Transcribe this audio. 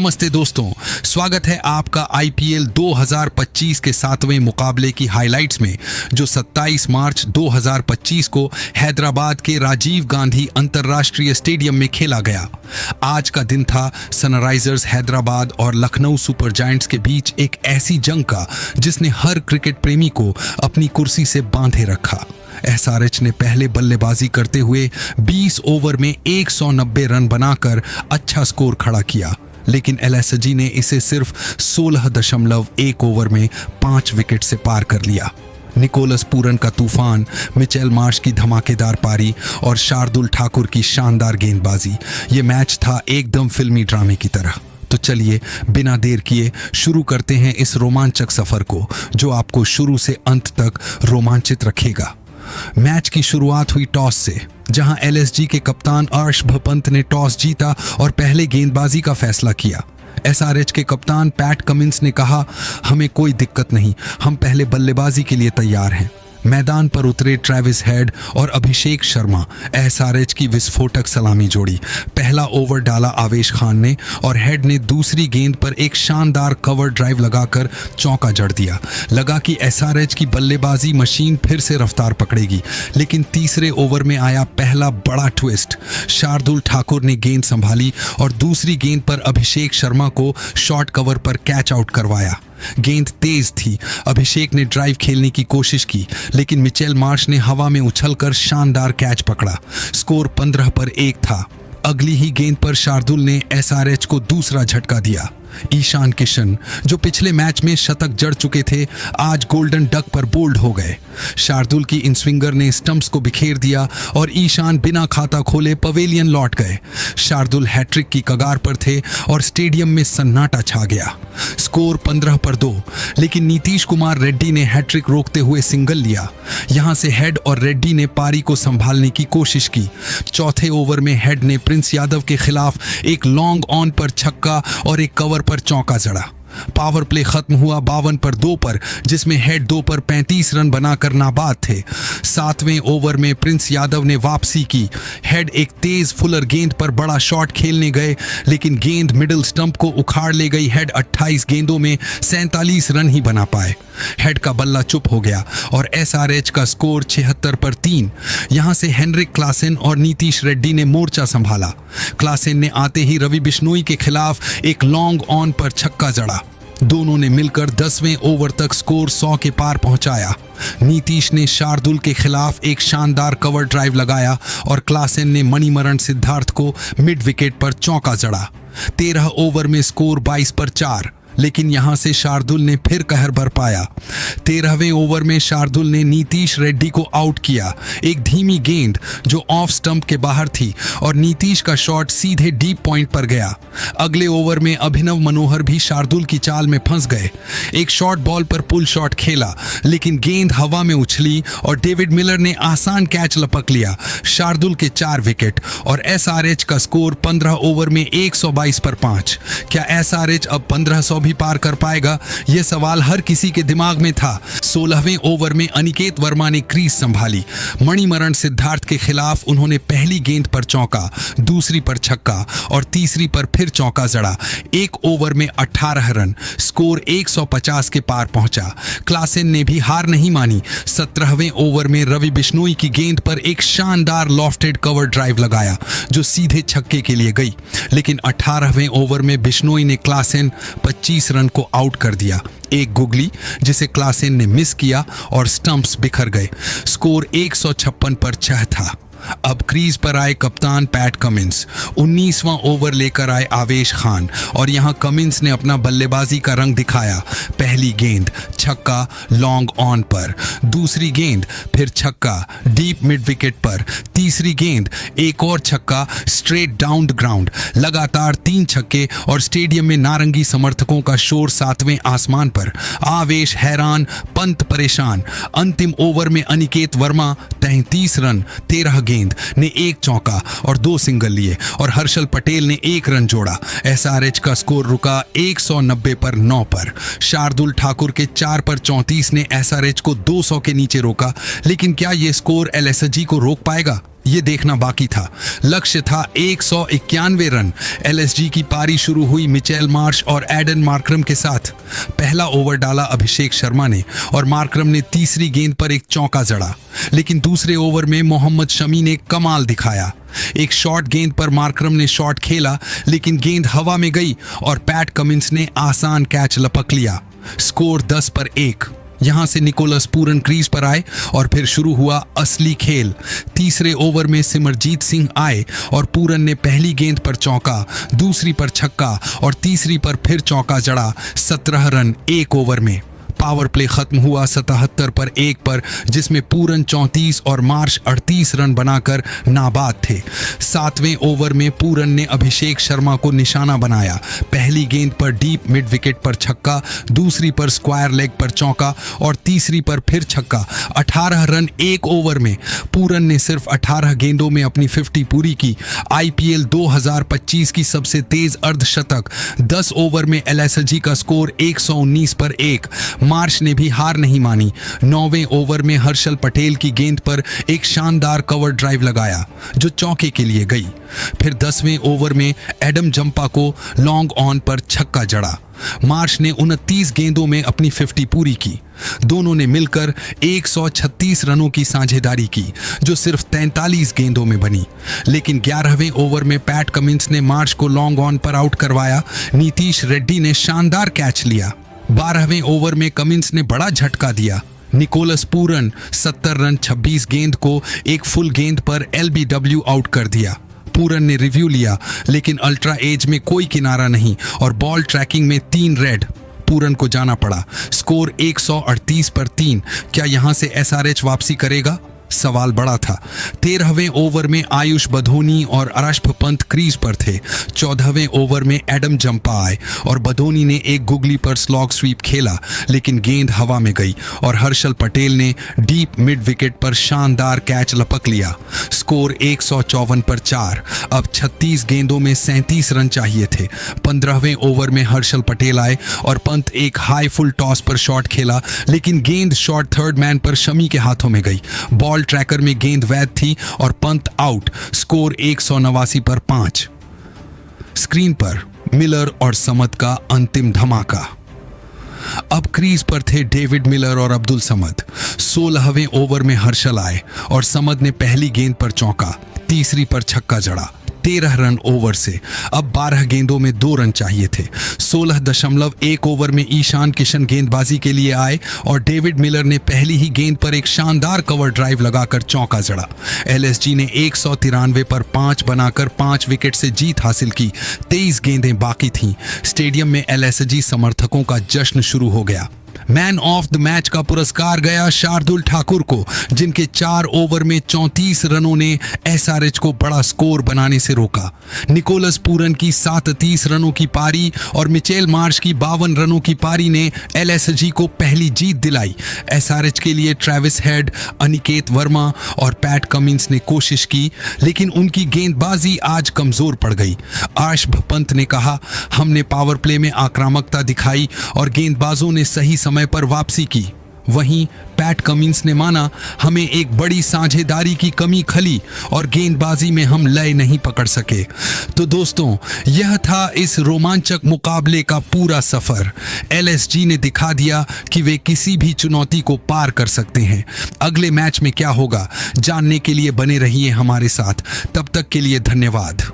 नमस्ते दोस्तों, स्वागत है आपका आईपीएल 2025 के 7वें मुकाबले की हाइलाइट्स में, जो 27 मार्च 2025 को हैदराबाद के राजीव गांधी अंतर्राष्ट्रीय स्टेडियम में खेला गया। आज का दिन था सनराइजर्स हैदराबाद और लखनऊ सुपर जायंट्स के बीच एक ऐसी जंग का जिसने हर क्रिकेट प्रेमी को अपनी कुर्सी से बांधे रखा। एसआरएच ने पहले बल्लेबाजी करते हुए 20 ओवर में 190 रन बनाकर अच्छा स्कोर खड़ा किया, लेकिन एलएसजी ने इसे सिर्फ 16.1 ओवर में 5 विकेट से पार कर लिया। निकोलस पूरन का तूफान, मिचेल मार्श की धमाकेदार पारी और शार्दुल ठाकुर की शानदार गेंदबाजी, ये मैच था एकदम फिल्मी ड्रामे की तरह। तो चलिए बिना देर किए शुरू करते हैं इस रोमांचक सफर को, जो आपको शुरू से अंत तक रोमांचित रखेगा। मैच की शुरुआत हुई टॉस से, जहां एलएसजी के कप्तान अर्शभ पंत ने टॉस जीता और पहले गेंदबाजी का फैसला किया। एसआरएच के कप्तान पैट कमिंस ने कहा, हमें कोई दिक्कत नहीं, हम पहले बल्लेबाजी के लिए तैयार हैं। मैदान पर उतरे ट्रेविस हेड और अभिषेक शर्मा एसआरएच की विस्फोटक सलामी जोड़ी। पहला ओवर डाला आवेश खान ने और हेड ने दूसरी गेंद पर एक शानदार कवर ड्राइव लगाकर चौका जड़ दिया। लगा कि एसआरएच की बल्लेबाजी मशीन फिर से रफ्तार पकड़ेगी, लेकिन तीसरे ओवर में आया पहला बड़ा ट्विस्ट। शार्दुल ठाकुर ने गेंद संभाली और दूसरी गेंद पर अभिषेक शर्मा को शॉर्ट कवर पर कैच आउट करवाया। गेंद तेज थी, अभिषेक ने ड्राइव खेलने की कोशिश की, लेकिन मिचेल मार्श ने हवा में उछलकर शानदार कैच पकड़ा। स्कोर 15 पर 1 था। अगली ही गेंद पर शार्दुल ने एसआरएच को दूसरा झटका दिया। ईशान किशन, जो पिछले मैच में शतक जड़ चुके थे, आज गोल्डन डक पर बोल्ड हो गए। शार्दुल की इन स्विंगर ने स्टंप्स को बिखेर दिया और ईशान बिना खाता खोले पवेलियन लौट गए। शार्दुल हैट्रिक की कगार पर थे और स्टेडियम में सन्नाटा छा गया। स्कोर 15 पर 2, लेकिन नीतीश कुमार रेड्डी ने हैट्रिक रोकते हुए सिंगल लिया। यहां से हेड और रेड्डी ने पारी को संभालने की कोशिश की। चौथे ओवर में हेड ने प्रिंस यादव के खिलाफ एक लॉन्ग ऑन पर छक्का और एक कवर पर चौका जड़ा। पावर प्ले खत्म हुआ 52 पर 2 पर, जिसमें हेड 2 पर 35 रन बनाकर नाबाद थे। 7वें ओवर में प्रिंस यादव ने वापसी की। हेड एक तेज फुलर गेंद पर बड़ा शॉट खेलने गए, लेकिन गेंद मिडिल स्टंप को उखाड़ ले गई। हेड 28 गेंदों में 47 रन ही बना पाए। हेड का बल्ला चुप हो गया और एसआरएच का स्कोर 76 पर 3। यहां से हेनरिक क्लासेन और नीतीश रेड्डी ने मोर्चा संभाला। क्लासेन ने आते ही रवि बिश्नोई के खिलाफ एक लॉन्ग ऑन पर छक्का जड़ा। दोनों ने मिलकर 10वें ओवर तक स्कोर 100 के पार पहुंचाया। नीतीश ने शार्दुल के खिलाफ एक शानदार कवर ड्राइव लगाया और क्लासेन ने मणिमरण सिद्धार्थ को मिड विकेट पर चौका जड़ा। 13 ओवर में स्कोर 22 पर 4, लेकिन यहां से शार्दुल ने फिर कहर बरपाया। 13वें ओवर में शार्दुल ने नीतीश रेड्डी को आउट किया। एक धीमी गेंद जो ऑफ स्टंप के बाहर थी और नीतीश का शॉट सीधे डीप पॉइंट पर गया। अगले ओवर में अभिनव मनोहर भी शार्दुल की चाल में फंस गए। एक शॉर्ट बॉल पर पुल शॉट खेला, लेकिन गेंद हवा में उछली और डेविड मिलर ने आसान कैच लपक लिया। शार्दुल के 4 विकेट और एसआरएच का स्कोर 15 ओवर में 122 पर 5। क्या एसआरएच अब 1500 भी पार कर पाएगा? यह सवाल हर किसी के दिमाग में था। 16वें ओवर में अनिकेत वर्मा ने क्रीज संभाली। मणिमरण सिद्धार्थ के खिलाफ उन्होंने पहली गेंद पर चौका, दूसरी पर छक्का और तीसरी पर फिर चौका जड़ा। एक ओवर में 18 रन, स्कोर 150 के पार पहुंचा। क्लासेन ने भी हार नहीं मानी। 17वें ओवर में रवि बिश्नोई की गेंद पर एक शानदार लॉफ्टेड कवर ड्राइव लगाया, जो सीधे छक्के के लिए गई, लेकिन 18वें ओवर में बिश्नोई ने क्लासेन 25 रन को आउट कर दिया। एक गुगली जिसे क्लासेन ने मिस किया और स्टंप्स बिखर गए। स्कोर 156 पर 6 था। अब क्रीज पर आए कप्तान पैट कमिंस। 19वां ओवर लेकर आए आवेश खान और यहां कमिंस ने अपना बल्लेबाजी का रंग दिखाया। पहली गेंद छक्का लॉन्ग ऑन पर, दूसरी गेंद फिर छक्का डीप मिड विकेट पर, तीसरी गेंद एक और छक्का स्ट्रेट डाउन द ग्राउंड। लगातार 3 छक्के और स्टेडियम में नारंगी समर्थकों का शोर 7वें आसमान पर। आवेश हैरान, पंत परेशान। अंतिम ओवर में अनिकेत वर्मा 33 रन 13 गेंद ने एक चौका और 2 सिंगल लिए और हर्षल पटेल ने 1 रन जोड़ा। एसआरएच का स्कोर रुका 190 पर 9 पर। शार्दुल ठाकुर के 4 पर 34 ने एसआरएच को 200 के नीचे रोका, लेकिन क्या यह स्कोर एलएसजी को रोक पाएगा? ये देखना बाकी था। लक्ष्य था 191 रन। एलएसजी की पारी शुरू हुई मिचेल मार्श और एडन मार्करम के साथ। पहला ओवर डाला अभिषेक शर्मा ने और मार्करम ने तीसरी गेंद पर एक चौका जड़ा, लेकिन दूसरे ओवर में मोहम्मद शमी ने कमाल दिखाया। एक शॉर्ट गेंद पर मार्करम ने शॉट खेला, लेकिन गेंद हवा में गई और पैट कमिंस ने आसान कैच लपक लिया। स्कोर 10 पर 1। यहां से निकोलस पूरन क्रीज पर आए और फिर शुरू हुआ असली खेल। तीसरे ओवर में सिमरजीत सिंह आए और पूरन ने पहली गेंद पर चौका, दूसरी पर छक्का और तीसरी पर फिर चौका जड़ा। 17 रन एक ओवर में। पावर प्ले खत्म हुआ 77 पर 1 पर, जिसमें पूरन 34 और मार्श 38 रन बनाकर नाबाद थे। 7वें ओवर में पूरन ने अभिषेक शर्मा को निशाना बनाया। पहली गेंद पर डीप मिड विकेट पर छक्का, दूसरी पर स्क्वायर लेग पर चौका और तीसरी पर फिर छक्का। 18 रन एक ओवर में। पूरन ने सिर्फ 18 गेंदों में अपनी 50 पूरी की। आईपीएल 2025 की सबसे तेज अर्धशतक। 10 ओवर में एलएसजी का स्कोर 119 पर 1। मार्श ने भी हार नहीं मानी। 9वें ओवर में हर्षल पटेल की गेंद पर एक शानदार कवर ड्राइव लगाया जो चौके के लिए गई। फिर 10वें ओवर में एडम जंपा को लॉन्ग ऑन पर छक्का जड़ा। मार्श ने 29 गेंदों में अपनी 50 पूरी की। दोनों ने मिलकर 136 रनों की साझेदारी की, जो सिर्फ 43 गेंदों में बनी। लेकिन 11वें ओवर में पैट कमिंस ने मार्श को लॉन्ग ऑन पर आउट करवाया। नीतीश रेड्डी ने शानदार कैच लिया। 12वें ओवर में कमिंस ने बड़ा झटका दिया। निकोलस पूरन 70 रन 26 गेंद को एक फुल गेंद पर एलबीडब्ल्यू आउट कर दिया। पूरन ने रिव्यू लिया, लेकिन अल्ट्रा एज में कोई किनारा नहीं और बॉल ट्रैकिंग में 3 रेड। पूरन को जाना पड़ा। स्कोर 138 पर 3। क्या यहां से एसआरएच वापसी करेगा? सवाल बड़ा था। 13वें ओवर में आयुष बधोनी और अरशफ पंत क्रीज पर थे। 14वें ओवर में एडम जंपा आए और बधोनी ने एक गुगली पर स्लॉग स्वीप खेला, लेकिन गेंद हवा में गई और हर्षल पटेल ने डीप मिड विकेट पर शानदार कैच लपक लिया। स्कोर 154 पर 4। अब 36 गेंदों में 37 रन चाहिए थे। 15वें ओवर में हर्षल पटेल आए और पंत एक हाई फुल टॉस पर शॉट खेला, लेकिन गेंद शॉट थर्ड मैन पर शमी के हाथों में गई। बॉल ट्रैकर में गेंद वैध थी और पंत आउट। स्कोर 189 पर 5। स्क्रीन पर मिलर और समद का अंतिम धमाका। अब क्रीज पर थे डेविड मिलर और अब्दुल समद। 16वें ओवर में हर्षल आए और समद ने पहली गेंद पर चौका, तीसरी पर छक्का जड़ा। 13 रन ओवर से। अब 12 गेंदों में 2 रन चाहिए थे। 16.1 ओवर में ईशान किशन गेंदबाजी के लिए आए और डेविड मिलर ने पहली ही गेंद पर एक शानदार कवर ड्राइव लगाकर चौका जड़ा। एलएसजी ने 193 पर 5 बनाकर 5 विकेट से जीत हासिल की। 23 गेंदें बाकी थीं। स्टेडियम में एलएसजी समर्थकों का जश्न शुरू हो गया। मैन ऑफ द मैच का पुरस्कार गया शार्दुल ठाकुर को, जिनके 4 ओवर में 34 रनों ने एसआरएच को बड़ा स्कोर बनाने से रोका। निकोलस पूरन की 37 रनों की पारी और मिचेल मार्श की 52 रनों की पारी ने एलएसजी को पहली जीत दिलाई। एसआरएच के लिए ट्रेविस हेड, अनिकेत वर्मा और पैट कमिंस ने कोशिश की, लेकिन उनकी गेंदबाजी आज कमजोर पड़ गई। अरशफ पंत ने कहा, हमने पावर प्ले में आक्रामकता दिखाई और गेंदबाजों ने सही समय पर वापसी की। वहीं पैट कमिंस ने माना, हमें एक बड़ी साझेदारी की कमी खली और गेंदबाजी में हम लय नहीं पकड़ सके। तो दोस्तों, यह था इस रोमांचक मुकाबले का पूरा सफर। एलएसजी ने दिखा दिया कि वे किसी भी चुनौती को पार कर सकते हैं। अगले मैच में क्या होगा जानने के लिए बने रहिए हमारे साथ। तब तक के लिए धन्यवाद।